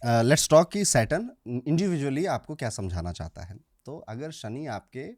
Let's talk कि Saturn individually आपको क्या समझाना चाहता है। तो अगर शनि आपके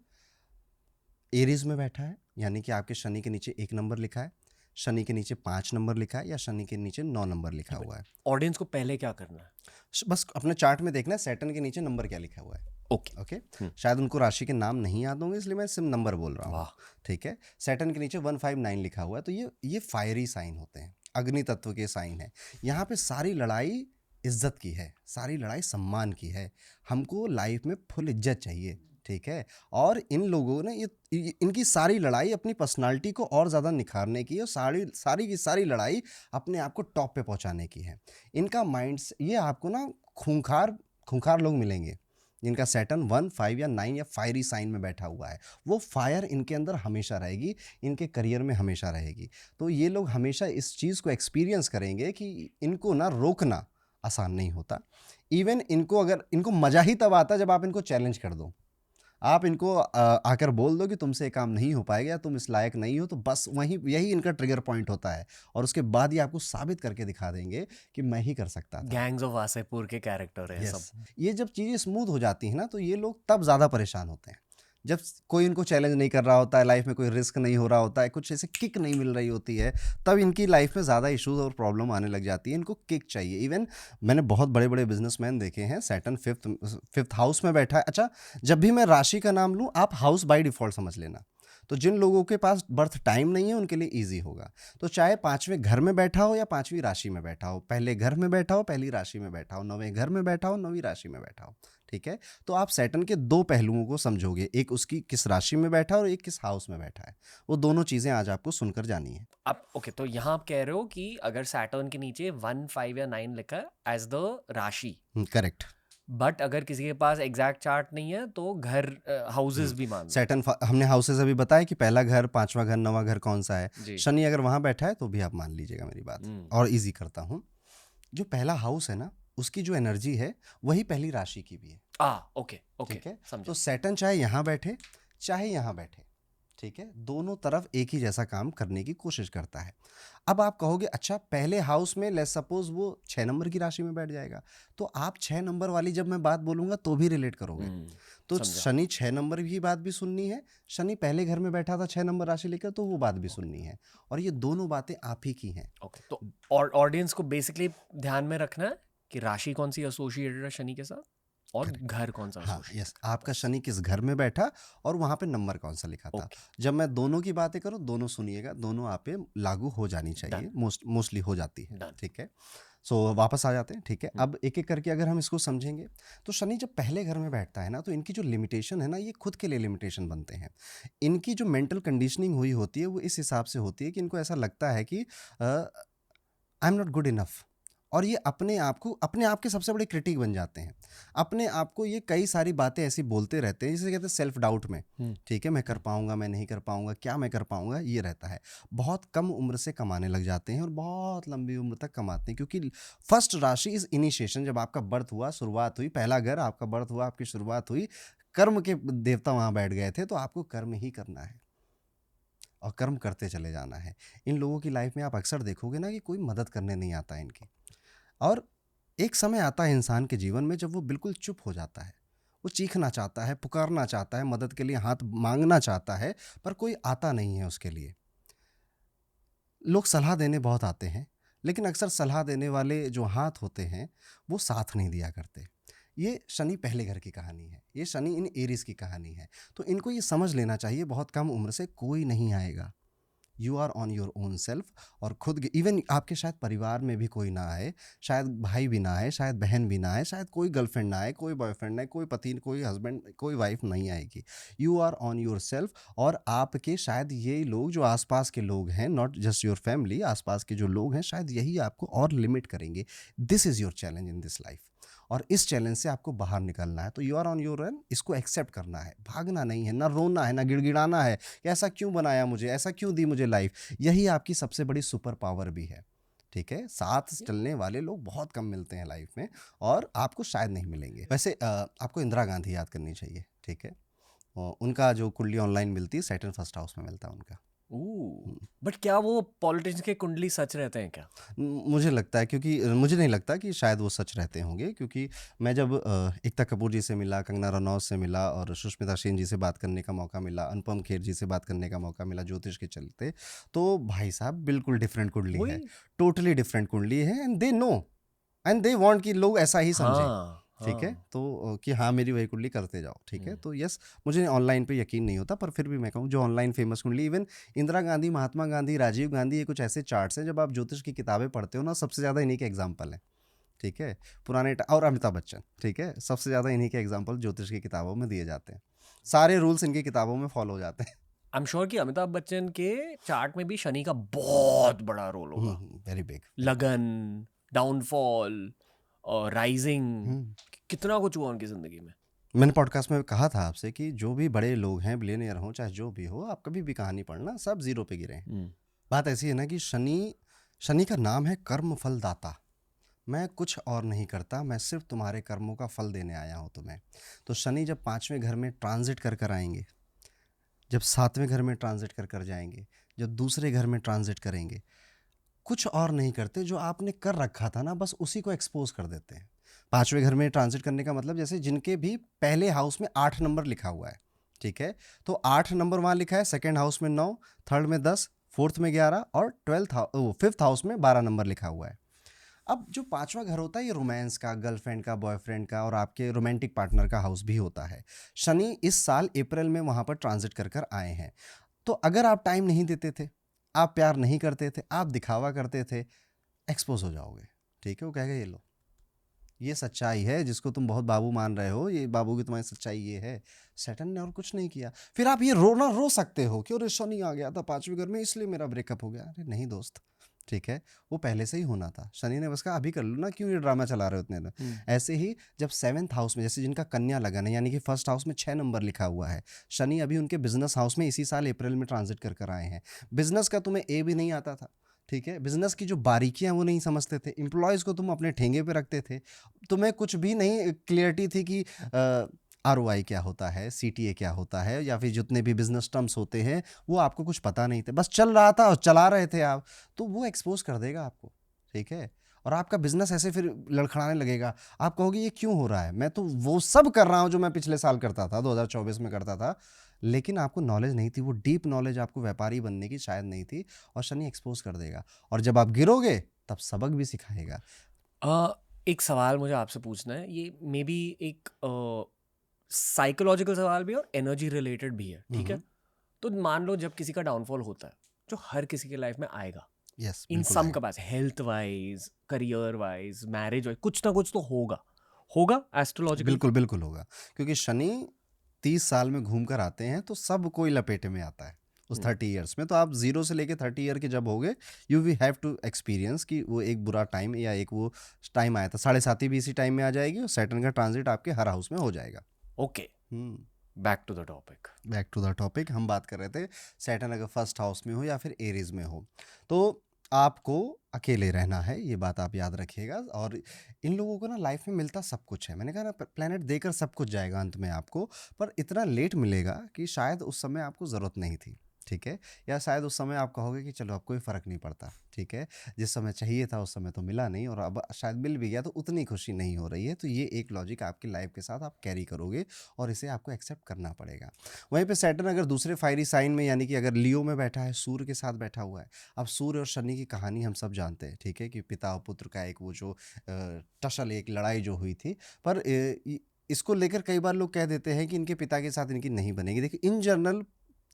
एरीज में बैठा है, यानी कि आपके शनि के नीचे 1 नंबर लिखा है, शनि के नीचे 5 नंबर लिखा है, या शनि के नीचे 9 नंबर लिखा हुआ है, ऑडियंस को पहले क्या करना है? बस अपने चार्ट में देखना है सैटर्न के नीचे नंबर क्या लिखा हुआ है। ओके। ओके। शायद उनको राशि के नाम नहीं याद होंगे, इसलिए मैं सिर्फ नंबर बोल रहा हूँ। वाह। ठीक है। सैटर्न के नीचे 159 लिखा हुआ है, तो ये फायरी साइन होते हैं, अग्नि तत्व के साइन है। यहाँ पे सारी लड़ाई इज्जत की है, सारी लड़ाई सम्मान की है। हमको लाइफ में फुल इज्जत चाहिए। ठीक है। और इन लोगों ने इनकी सारी लड़ाई अपनी पर्सनालिटी को और ज़्यादा निखारने की है, और सारी सारी की सारी लड़ाई अपने आप को टॉप पे पहुंचाने की है। इनका माइंड, ये आपको ना खूंखार खूंखार लोग मिलेंगे जिनका सैटर्न 1, 5 या 9 या फायरी साइन में बैठा हुआ है। वो फायर इनके अंदर हमेशा रहेगी, इनके करियर में हमेशा रहेगी। तो ये लोग हमेशा इस चीज़ को एक्सपीरियंस करेंगे कि इनको ना रोकना आसान नहीं होता। इवन इनको मज़ा ही तब आता जब आप इनको चैलेंज कर दो। आप इनको आकर बोल दो कि तुमसे ये काम नहीं हो पाएगा, या तुम इस लायक नहीं हो, तो बस वहीं यही इनका ट्रिगर पॉइंट होता है। और उसके बाद ये आपको साबित करके दिखा देंगे कि मैं ही कर सकता था। गैंग्स ऑफ वासेपुर के कैरेक्टर है यस। सब। ये जब चीज़ें स्मूथ हो जाती हैं ना, तो ये लोग तब ज़्यादा परेशान होते हैं जब कोई इनको चैलेंज नहीं कर रहा होता है, लाइफ में कोई रिस्क नहीं हो रहा होता है, कुछ ऐसे किक नहीं मिल रही होती है, तब इनकी लाइफ में ज़्यादा इश्यूज और प्रॉब्लम आने लग जाती है। इनको किक चाहिए। इवन मैंने बहुत बड़े बड़े बिजनेसमैन देखे हैं, सैटर्न फिफ्थ हाउस में बैठा है। अच्छा, जब भी मैं राशि का नाम लूँ, आप हाउस बाय डिफॉल्ट समझ लेना। तो जिन लोगों के पास बर्थ टाइम नहीं है उनके लिए ईजी होगा। तो चाहे 5वें घर में बैठा हो या 5वीं राशि में बैठा हो, पहले घर में बैठा हो, पहली राशि में बैठा हो, 9वें घर में बैठा हो, 9वीं राशि में बैठा हो। ठीक है। तो आप सैटर्न के 2 पहलुओं को समझोगे, एक उसकी किस राशि में बैठा है और एक किस हाउस में बैठा है। वो दोनों चीज़ें आज आपको सुनकर जानी है। आप ओके, तो यहाँ आप कह रहे हो कि अगर सैटर्न के नीचे 1, 5 या 9 लिखा है एज द राशि, करेक्ट। बट अगर किसी के पास एग्जैक्ट चार्ट नहीं है तो घर हाउसेस भी मान लो। सैटर्न हमने हाउसेस अभी बताया कि पहला घर, 5वां घर, 9वां घर कौन सा है। जी। शनि अगर वहां बैठा है तो भी आप मान लीजिएगा मेरी बात, और इजी करता हूँ। जो पहला हाउस है ना, उसकी जो एनर्जी है वही पहली राशि की भी है। ओके ओके, ठीक है। समझा। तो सैटर्न चाहे यहाँ बैठे चाहे यहाँ बैठे, ठीक है, दोनों तरफ एक ही जैसा काम करने की कोशिश करता है। अब आप कहोगे अच्छा, पहले हाउस में लेट्स सपोज वो 6 नंबर की राशि में बैठ जाएगा, तो आप 6 नंबर वाली जब मैं बात बोलूंगा तो भी रिलेट करोगे। तो समझा। शनि 6 नंबर की बात भी सुननी है, शनि पहले घर में बैठा था 6 नंबर राशि लेकर, तो वो बात भी सुननी है। और ये दोनों बातें आप ही की हैं। ओके, तो और ऑडियंस को बेसिकली ध्यान में रखना है कि राशि कौन सी एसोसिएटेड है शनि के साथ, और करेक्ट। घर कौन सा हाँ, एसोसिएटेड यस, है, आपका बस। शनि किस घर में बैठा और वहाँ पे नंबर कौन सा लिखा था। ओके, जब मैं दोनों की बातें करूँ, दोनों सुनिएगा, दोनों आप पे लागू हो जानी चाहिए, डन मोस्टली हो जाती है। डन। ठीक है। सो वापस आ जाते हैं। ठीक है। अब एक एक करके अगर हम इसको समझेंगे, तो शनि जब पहले घर में बैठता है ना, तो इनकी जो लिमिटेशन है ना, ये खुद के लिए लिमिटेशन बनते हैं। इनकी जो मेंटल कंडीशनिंग हुई होती है वो इस हिसाब से होती है कि इनको ऐसा लगता है कि I am not good enough. और ये अपने आप के सबसे बड़े क्रिटिक बन जाते हैं। अपने आप को ये कई सारी बातें ऐसी बोलते रहते हैं, जिसे कहते हैं सेल्फ डाउट में। ठीक है, मैं कर पाऊंगा, मैं नहीं कर पाऊंगा, क्या मैं कर पाऊंगा, ये रहता है। बहुत कम उम्र से कमाने लग जाते हैं और बहुत लंबी उम्र तक कमाते हैं, क्योंकि फर्स्ट राशि इज इनिशिएशन। जब आपका बर्थ हुआ, शुरुआत हुई, पहला घर आपका बर्थ हुआ, आपकी शुरुआत हुई, कर्म के देवता वहां बैठ गए थे, तो आपको कर्म ही करना है और कर्म करते चले जाना है। इन लोगों की लाइफ में आप अक्सर देखोगे ना कि कोई मदद करने नहीं आता है इनकी। और एक समय आता है इंसान के जीवन में जब वो बिल्कुल चुप हो जाता है। वो चीखना चाहता है, पुकारना चाहता है, मदद के लिए हाथ मांगना चाहता है, पर कोई आता नहीं है उसके लिए। लोग सलाह देने बहुत आते हैं, लेकिन अक्सर सलाह देने वाले जो हाथ होते हैं वो साथ नहीं दिया करते। ये शनि पहले घर की कहानी है, ये शनि इन एरीज की कहानी है। तो इनको ये समझ लेना चाहिए, बहुत कम उम्र से कोई नहीं आएगा। You are on your own self. और खुद इवन आपके शायद परिवार में भी कोई ना आए, शायद भाई भी ना आए, शायद बहन भी ना आए, शायद कोई गर्लफ्रेंड ना आए, कोई बॉयफ्रेंड ना आए, कोई पति, कोई हस्बैंड, कोई वाइफ नहीं आएगी। You are on your self. और आपके शायद ये लोग जो आसपास के लोग हैं, नॉट जस्ट योर फैमिली, आसपास के जो लोग हैं, शायद यही आपको और लिमिट करेंगे। This is your challenge in this life, और इस चैलेंज से आपको बाहर निकलना है। तो you are on your run, इसको एक्सेप्ट करना है, भागना नहीं है, ना रोना है, ना गिड़गिड़ाना है कि ऐसा क्यों बनाया मुझे, ऐसा क्यों दी मुझे लाइफ। यही आपकी सबसे बड़ी सुपर पावर भी है। ठीक है। साथ चलने वाले लोग बहुत कम मिलते हैं लाइफ में, और आपको शायद नहीं मिलेंगे। वैसे आपको इंदिरा गांधी याद करनी चाहिए। ठीक है। उनका जो कुंडली ऑनलाइन मिलती है, सैटर्न फर्स्ट हाउस में मिलता है उनका। बट क्या वो पॉलिटिशियंस के कुंडली सच रहते हैं क्या? मुझे लगता है, क्योंकि मुझे नहीं लगता कि शायद वो सच रहते होंगे, क्योंकि मैं जब एकता कपूर जी से मिला, कंगना रनौत से मिला और सुष्मिता सेन जी से बात करने का मौका मिला, अनुपम खेर जी से बात करने का मौका मिला ज्योतिष के चलते, तो भाई साहब बिल्कुल डिफरेंट कुंडली है, वही। टोटली डिफरेंट कुंडली है, and they know and they want कि लोग ऐसा ही समझें। हाँ, ठीक है, हाँ। तो कि हाँ मेरी वही कुंडली करते जाओ, ठीक है, हुँ। तो यस, मुझे ऑनलाइन पे यकीन नहीं होता, पर फिर भी मैं कहूँ जो ऑनलाइन फेमस कुंडली, इवन इंदिरा गांधी, महात्मा गांधी, राजीव गांधी, ये कुछ ऐसे चार्ट्स हैं, जब आप ज्योतिष की किताबें पढ़ते हो ना, सबसे ज़्यादा इन्हीं के एग्जाम्पल हैं। ठीक है, और अमिताभ बच्चन, ठीक है, सबसे ज़्यादा इन्हीं के एग्जाम्पल ज्योतिष की किताबों में दिए जाते हैं, सारे रूल्स इनकी किताबों में फॉलो हो जाते हैं। आई एम श्योर कि अमिताभ बच्चन के चार्ट में भी शनि का बहुत बड़ा रोल होगा। Very big, very big. लगन, डाउनफॉल और राइजिंग, हम्म कितना कुछ हुआ उनकी ज़िंदगी में। मैंने पॉडकास्ट में कहा था आपसे कि जो भी बड़े लोग हैं, बिलियनियर हो चाहे जो भी हो, आप कभी भी कहानी पढ़ना, सब जीरो पे गिरे हैं। हुँ। बात ऐसी है ना कि शनि शनि का नाम है कर्म फल दाता। मैं कुछ और नहीं करता, मैं सिर्फ तुम्हारे कर्मों का फल देने आया हूँ तुम्हें। तो शनि जब 5वें घर में ट्रांजिट कर कर आएंगे, जब 7वें घर में ट्रांजिट कर कर जाएंगे, जब दूसरे घर में ट्रांजिट करेंगे, कुछ और नहीं करते, जो आपने कर रखा था ना, बस उसी को एक्सपोज कर देते हैं। 5वें घर में ट्रांजिट करने का मतलब, जैसे जिनके भी पहले हाउस में 8 नंबर लिखा हुआ है, ठीक है, तो 8 नंबर वहाँ लिखा है, सेकेंड हाउस में 9, थर्ड में 10, फोर्थ में 11 और फिफ्थ हाउस में 12 नंबर लिखा हुआ है। अब जो 5वां घर होता है, ये रोमांस का, गर्लफ्रेंड का, बॉयफ्रेंड का और आपके रोमांटिक पार्टनर का हाउस भी होता है। शनि इस साल अप्रैल में वहाँ पर ट्रांजिट कर कर आए हैं। तो अगर आप टाइम नहीं देते थे, आप प्यार नहीं करते थे, आप दिखावा करते थे, एक्सपोज हो जाओगे। ठीक है, वो कहेगा ये लो, ये सच्चाई है जिसको तुम बहुत बाबू मान रहे हो, ये बाबू की तुम्हारी सच्चाई ये है। सैटर्न ने और कुछ नहीं किया। फिर आप ये रो सकते हो कि अरे शनि आ गया था 5वें घर में इसलिए मेरा ब्रेकअप हो गया। अरे नहीं दोस्त, ठीक है, वो पहले से ही होना था। शनि ने बस कहा अभी कर लो ना, क्यों ये ड्रामा चला रहे हो इतने दिन। हुँ। ऐसे ही जब 7th हाउस में, जैसे जिनका कन्या लगन है, यानी कि फर्स्ट हाउस में 6 नंबर लिखा हुआ है, शनि अभी उनके बिजनेस हाउस में इसी साल अप्रैल में ट्रांजिट कर कर आए हैं। बिजनेस का तुम्हें ए भी नहीं आता था, ठीक है, बिजनेस की जो बारीकियां वो नहीं समझते थे, एम्प्लॉयज़ को तुम अपने ठेंगे पे रखते थे, तुम्हें कुछ भी नहीं क्लियरिटी थी कि आरओआई क्या होता है, सीटीए क्या होता है, या फिर जितने भी बिजनेस टर्म्स होते हैं वो आपको कुछ पता नहीं थे, बस चल रहा था और चला रहे थे आप। तो वो एक्सपोज कर देगा आपको, ठीक है, और आपका बिजनेस ऐसे फिर लड़खड़ाने लगेगा। आप कहोगे ये क्यों हो रहा है, मैं तो वो सब कर रहा हूँ जो मैं पिछले साल करता था, 2024 में करता था, लेकिन आपको नॉलेज नहीं थी, वो डीप नॉलेज आपको व्यापारी बनने की शायद नहीं थी, और शनि एक्सपोज कर देगा, और जब आप गिरोगे तब सबक भी सिखाएगा। एक सवाल मुझे आपसे पूछना है, ये मे बी एक साइकोलॉजिकल सवाल भी है और एनर्जी रिलेटेड भी है, ठीक है? हम्म, तो मान लो जब किसी का डाउनफॉल होता है, जो हर किसी के लाइफ में आएगा, यस इन बिल्कुल सम आएगा। Capacity, health wise, career wise, marriage wise, कुछ ना कुछ तो होगा। होगा एस्ट्रोलॉजिकली? बिल्कुल बिल्कुल होगा, क्योंकि शनि 30 साल में घूम कर आते हैं, तो सब कोई लपेटे में आता है उस हुँ। 30 ईयर्स में। तो आप 0 से लेके 30 ईयर के जब होगे, you we have to experience कि वो एक बुरा टाइम या एक वो टाइम आया था। 7.5 भी इसी टाइम में आ जाएगी, और सैटर्न का ट्रांजिट आपके हर हाउस में हो जाएगा। Okay, back to the topic. Back to the topic, हम बात कर रहे थे सैटर्न अगर फर्स्ट हाउस में हो या फिर एरीज में हो, तो आपको अकेले रहना है, ये बात आप याद रखिएगा। और इन लोगों को ना लाइफ में मिलता सब कुछ है, मैंने कहा ना प्लेनेट देकर सब कुछ जाएगा अंत में आपको, पर इतना लेट मिलेगा कि शायद उस समय आपको ज़रूरत नहीं थी, ठीक है, या शायद उस समय आप कहोगे कि चलो अब कोई फ़र्क नहीं पड़ता, ठीक है, जिस समय चाहिए था उस समय तो मिला नहीं, और अब शायद मिल भी गया तो उतनी खुशी नहीं हो रही है। तो ये एक लॉजिक आपकी लाइफ के साथ आप कैरी करोगे, और इसे आपको एक्सेप्ट करना पड़ेगा। वहीं पे सैटर्न अगर दूसरे फायरी साइन में, यानी कि अगर लियो में बैठा है, सूर्य के साथ बैठा हुआ है। अब सूर्य और शनि की कहानी हम सब जानते हैं, ठीक है, कि पिता और पुत्र का एक वो जो टसल, एक लड़ाई जो हुई थी, पर इसको लेकर कई बार लोग कह देते हैं कि इनके पिता के साथ इनकी नहीं बनेगी। देखिए इन जनरल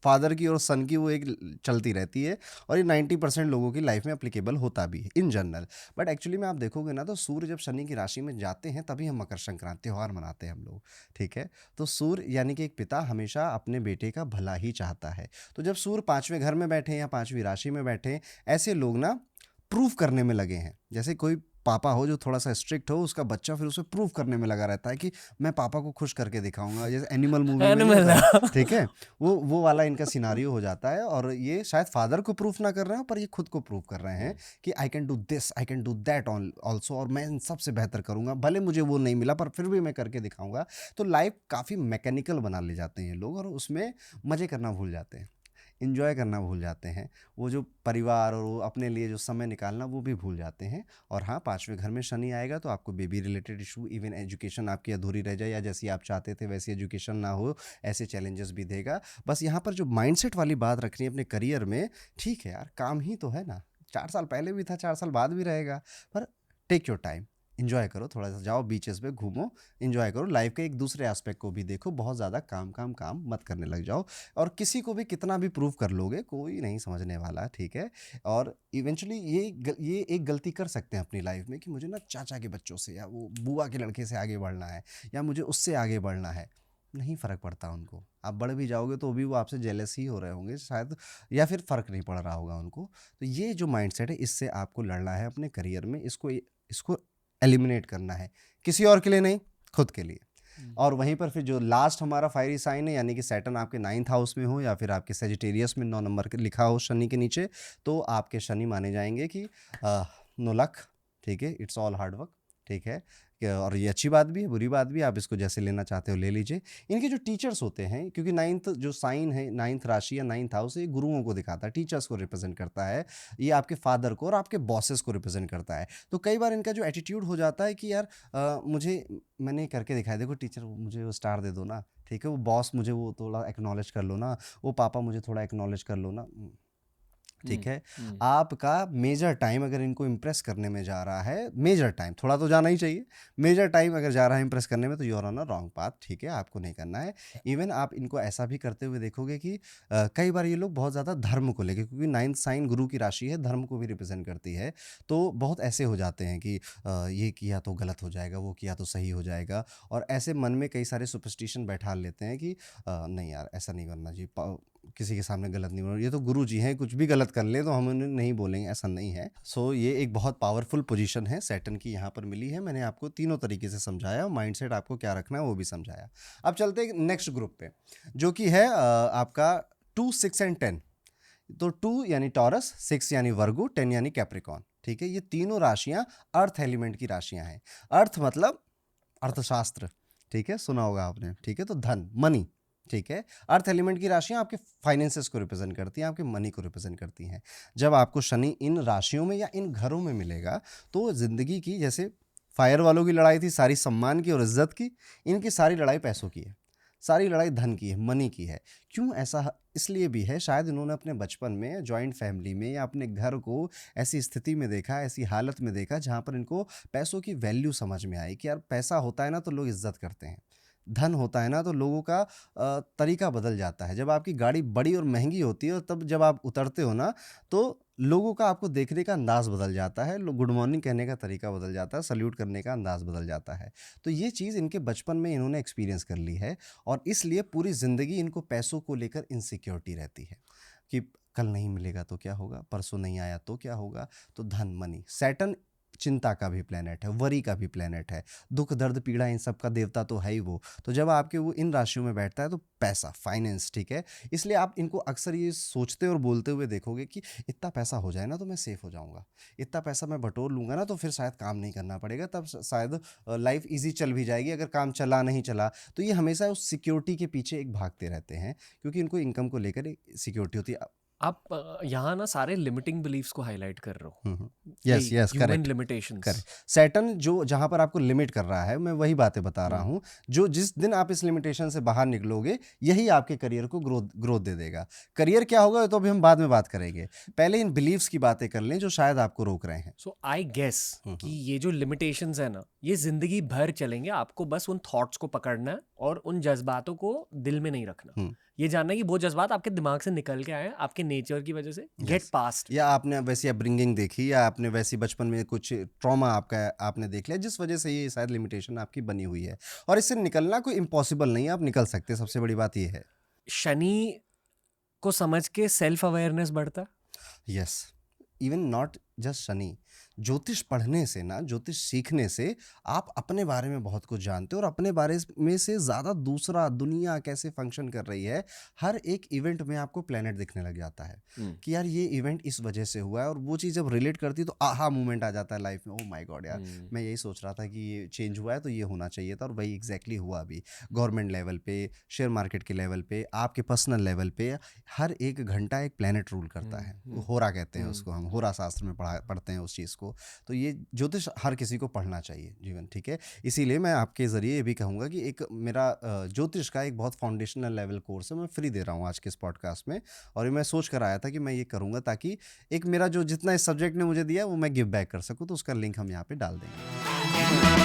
फादर की और सन की वो एक चलती रहती है, और ये 90% लोगों की लाइफ में अप्लीकेबल होता भी है इन जनरल। बट एक्चुअली में आप देखोगे ना, तो सूर्य जब शनि की राशि में जाते हैं तभी हम मकर संक्रांति त्यौहार मनाते हैं हम लोग, ठीक है। तो सूर्य यानी कि एक पिता हमेशा अपने बेटे का भला ही चाहता है। तो जब सूर्य 5वें घर में बैठे या 5वीं राशि में बैठे, ऐसे लोग ना प्रूफ करने में लगे हैं। जैसे कोई पापा हो जो थोड़ा सा स्ट्रिक्ट हो, उसका बच्चा फिर उसे प्रूफ करने में लगा रहता है कि मैं पापा को खुश करके दिखाऊंगा, जैसे एनिमल मूवी में नहीं एनिमल। होता है, ठीक है, वो वाला इनका सिनारियो हो जाता है। और ये शायद फादर को प्रूफ ना कर रहे हैं, पर ये खुद को प्रूफ कर रहे हैं कि I can do this, I can do that also, और मैं इन सबसे बेहतर करूंगा, भले मुझे वो नहीं मिला पर फिर भी मैं करके दिखाऊंगा। तो लाइफ काफ़ी मैकेनिकल बना ले जाते हैं ये लोग, और उसमें मज़े करना भूल जाते हैं। एंजॉय करना भूल जाते हैं, वो जो परिवार और वो अपने लिए जो समय निकालना वो भी भूल जाते हैं। और हाँ, 5वें घर में शनि आएगा तो आपको baby related issue, even education आपकी अधूरी रह जाए या जैसी आप चाहते थे वैसी एजुकेशन ना हो, ऐसे चैलेंजेस भी देगा। बस यहाँ पर जो माइंडसेट वाली बात रखनी है अपने करियर में, ठीक है यार, काम ही तो है ना, 4 साल पहले भी था, 4 साल बाद भी रहेगा, पर टेक योर टाइम, एंजॉय करो, थोड़ा सा जाओ बीचेस पे घूमो, एंजॉय करो, लाइफ के एक दूसरे एस्पेक्ट को भी देखो, बहुत ज़्यादा काम काम काम मत करने लग जाओ। और किसी को भी कितना भी प्रूव कर लोगे, कोई नहीं समझने वाला, ठीक है। और इवेंचुअली ये एक गलती कर सकते हैं अपनी लाइफ में कि मुझे ना चाचा के बच्चों से या वो बुआ के लड़के से आगे बढ़ना है, या मुझे उससे आगे बढ़ना है। नहीं फ़र्क पड़ता उनको, आप बढ़ भी जाओगे तो भी वो आपसे जेलस ही हो रहे होंगे शायद, या फिर फ़र्क नहीं पड़ रहा होगा उनको। तो ये जो माइंडसेट है, इससे आपको लड़ना है अपने करियर में, इसको एलिमिनेट करना है, किसी और के लिए नहीं, खुद के लिए। और वहीं पर फिर जो लास्ट हमारा फायरी साइन है, यानी कि सैटर्न आपके 9th हाउस में हो या फिर आपके सेजिटेरियस में 9 नंबर लिखा हो शनि के नीचे, तो आपके शनि माने जाएंगे कि नो लक, ठीक है, इट्स ऑल हार्ड वर्क, ठीक है। और ये अच्छी बात भी है, बुरी बात भी है, आप इसको जैसे लेना चाहते हो ले लीजिए। इनके जो टीचर्स होते हैं, क्योंकि 9th जो साइन है, 9th राशि या 9th हाउस, ये गुरुओं को दिखाता है, टीचर्स को रिप्रेजेंट करता है, ये आपके फादर को और आपके बॉसेस को रिप्रेजेंट करता है। तो कई बार इनका जो एटीट्यूड हो जाता है कि यार मैंने करके दिखाया, देखो टीचर मुझे वो स्टार दे दो ना, ठीक है, वो बॉस मुझे वो थोड़ा एक्नॉलेज कर लो ना, वो पापा मुझे थोड़ा एक्नॉलेज कर लो ना, ठीक है। आपका मेजर टाइम अगर इनको इम्प्रेस करने में जा रहा है, मेजर टाइम थोड़ा तो जाना ही चाहिए, मेजर टाइम अगर जा रहा है इम्प्रेस करने में, तो you are on a wrong path, ठीक है, आपको नहीं करना है। इवन आप इनको ऐसा भी करते हुए देखोगे कि कई बार ये लोग बहुत ज़्यादा धर्म को लेके, क्योंकि 9th साइन गुरु की राशि है, धर्म को भी रिप्रेजेंट करती है, तो बहुत ऐसे हो जाते हैं कि ये किया तो गलत हो जाएगा, वो किया तो सही हो जाएगा, और ऐसे मन में कई सारे सुपरस्टिशन बैठा लेते हैं कि नहीं यार ऐसा नहीं करना जी, किसी के सामने गलत नहीं बोलना, ये तो गुरु जी हैं, कुछ भी गलत कर ले तो हम उन्हें नहीं बोलेंगे, ऐसा नहीं है। सो ये एक बहुत पावरफुल पोजीशन है सैटर्न की यहाँ पर मिली है। मैंने आपको तीनों तरीके से समझाया, माइंडसेट आपको क्या रखना है वो भी समझाया। अब चलते हैं नेक्स्ट ग्रुप पे, जो कि है आपका 2, 6 एंड 10। तो 2 यानी टॉरस, 6 यानी वर्गो, 10 यानी कैप्रिकॉन, ठीक है। ये तीनों राशियां अर्थ एलिमेंट की राशियां हैं। अर्थ मतलब अर्थशास्त्र, ठीक है, सुना होगा आपने, ठीक है, तो धन, मनी, ठीक है। अर्थ एलिमेंट की राशियां आपके फाइनेंसेस को रिप्रेजेंट करती हैं, आपके मनी को रिप्रेजेंट करती हैं। जब आपको शनि इन राशियों में या इन घरों में मिलेगा, तो जिंदगी की, जैसे फायर वालों की लड़ाई थी सारी सम्मान की और इज्जत की, इनकी सारी लड़ाई पैसों की है, सारी लड़ाई धन की है, मनी की है। क्यों ऐसा? इसलिए भी है, शायद इन्होंने अपने बचपन में जॉइंट फैमिली में या अपने घर को ऐसी स्थिति में देखा, ऐसी हालत में देखा जहाँ पर इनको पैसों की वैल्यू समझ में आई कि यार पैसा होता है ना तो लोग इज्जत करते हैं, धन होता है ना तो लोगों का तरीका बदल जाता है। जब आपकी गाड़ी बड़ी और महंगी होती है और तब जब आप उतरते हो ना, तो लोगों का आपको देखने का अंदाज़ बदल जाता है, लोग गुड मॉर्निंग कहने का तरीका बदल जाता है, सल्यूट करने का अंदाज़ बदल जाता है। तो ये चीज़ इनके बचपन में इन्होंने एक्सपीरियंस कर ली है, और इसलिए पूरी ज़िंदगी इनको पैसों को लेकर इनसिक्योरिटी रहती है कि कल नहीं मिलेगा तो क्या होगा, परसों नहीं आया तो क्या होगा। तो धन, मनी, सैटर्न चिंता का भी प्लेनेट है, वरी का भी प्लेनेट है, दुख दर्द पीड़ा इन सब का देवता तो है ही वो। तो जब आपके वो इन राशियों में बैठता है तो पैसा, फाइनेंस, ठीक है, इसलिए आप इनको अक्सर ये सोचते और बोलते हुए देखोगे कि इतना पैसा हो जाए ना तो मैं सेफ हो जाऊंगा, इतना पैसा मैं बटोर लूंगा ना तो फिर शायद काम नहीं करना पड़ेगा, तब शायद लाइफ ईजी चल भी जाएगी। अगर काम चला नहीं चला तो ये हमेशा उस सिक्योरिटी के पीछे एक भागते रहते हैं, क्योंकि इनको इनकम को लेकर एक सिक्योरिटी होती है। आप यहाँ ना सारे लिमिटिंग बिलीफ्स को हाईलाइट कर रहे हो, यस यही yes, human correct limitations. Correct. Saturn जो जहां पर आपको लिमिट कर रहा है, मैं वही बातें बता रहा हूँ, जो जिस दिन आप इस लिमिटेशन से बाहर निकलोगे, यही आपके करियर को ग्रोथ दे देगा। करियर क्या होगा तो अभी हम बाद में बात करेंगे, पहले इन बिलीव्स की बातें कर लें जो शायद आपको रोक रहे हैं। सो आई गेस कि ये जो लिमिटेशंस है ना, ये जिंदगी भर चलेंगे, आपको बस उन थॉट्स को पकड़ना है और उन जज्बातों को दिल में नहीं रखना। ये जानना है कि वो जज्बात आपके दिमाग से निकल के आए हैं, आपके नेचर की वजह से, गेट पास्ट। या आपने वैसी अपब्रिंगिंग देखी, या आपने वैसी बचपन में कुछ ट्रॉमा आपका आपने देख लिया, जिस वजह से ये शायद लिमिटेशन आपकी बनी हुई है, और इससे निकलना कोई इम्पॉसिबल नहीं है, आप निकल सकते हैं। सबसे बड़ी बात ये है, शनि को समझ के सेल्फ अवेयरनेस बढ़ता है। Yes, even not just Shani, ज्योतिष पढ़ने से ना, ज्योतिष सीखने से आप अपने बारे में बहुत कुछ जानते हो और अपने बारे में से ज़्यादा दूसरा दुनिया कैसे फंक्शन कर रही है, हर एक इवेंट में आपको प्लेनेट दिखने लग जाता है कि यार ये इवेंट इस वजह से हुआ है, और वो चीज़ जब रिलेट करती है तो आहा मोमेंट आ जाता है लाइफ में, ओह माय गॉड यार, मैं यही सोच रहा था कि ये चेंज हुआ है तो ये होना चाहिए था, और वही एग्जैक्टली हुआ अभी। गवर्नमेंट लेवल पे, शेयर मार्केट के लेवल पे, आपके पर्सनल लेवल पे, हर एक घंटा एक प्लेनेट रूल करता है। वो होरा कहते हैं उसको, हम होरा शास्त्र में पढ़ते हैं उस चीज़ को। तो ये ज्योतिष हर किसी को पढ़ना चाहिए जीवन, ठीक है। इसीलिए मैं आपके ज़रिए ये भी कहूँगा कि एक मेरा ज्योतिष का एक बहुत फाउंडेशनल लेवल कोर्स है, मैं फ्री दे रहा हूँ आज के इस पॉडकास्ट में, और ये मैं सोच कर आया था कि मैं ये करूँगा ताकि एक मेरा जो जितना इस सब्जेक्ट ने मुझे दिया वो मैं गिव बैक कर सकूँ, तो उसका लिंक हम यहाँ पे डाल देंगे।